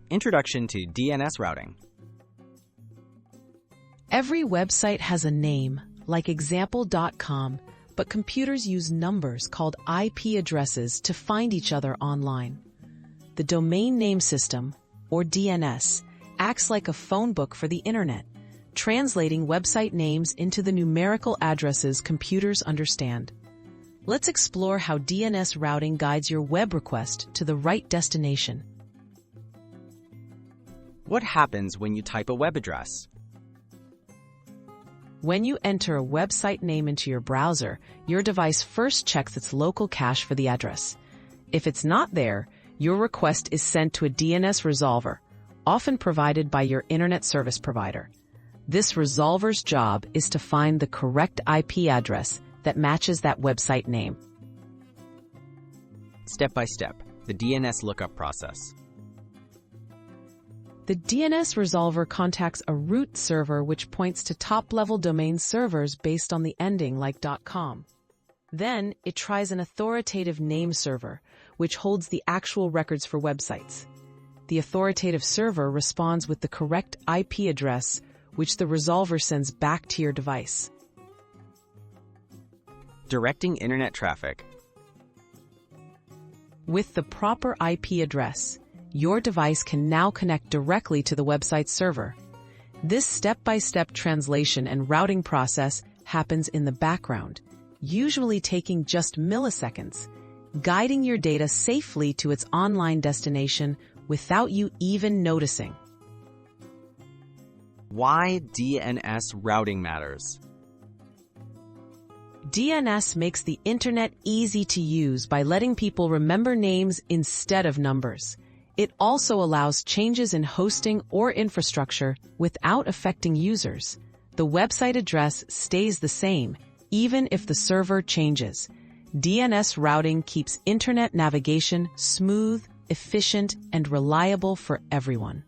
Introduction to DNS Routing. Every website has a name, like example.com, but computers use numbers called IP addresses to find each other online. The domain name system, or DNS, acts like a phone book for the internet, translating website names into the numerical addresses computers understand. Let's explore how DNS routing guides your web request to the right destination. What happens when you type a web address? When you enter a website name into your browser, your device first checks its local cache for the address. If it's not there, your request is sent to a DNS resolver, often provided by your internet service provider. This resolver's job is to find the correct IP address that matches that website name. Step by step, the DNS lookup process. The DNS resolver contacts a root server which points to top-level domain servers based on the ending like .com. Then, it tries an authoritative name server, which holds the actual records for websites. The authoritative server responds with the correct IP address, which the resolver sends back to your device. Directing internet traffic. With the proper IP address, your device can now connect directly to the website server. This step-by-step translation and routing process happens in the background, usually taking just milliseconds, guiding your data safely to its online destination without you even noticing. Why DNS routing matters? DNS makes the internet easy to use by letting people remember names instead of numbers. It also allows changes in hosting or infrastructure without affecting users. The website address stays the same, even if the server changes. DNS routing keeps internet navigation smooth, efficient, and reliable for everyone.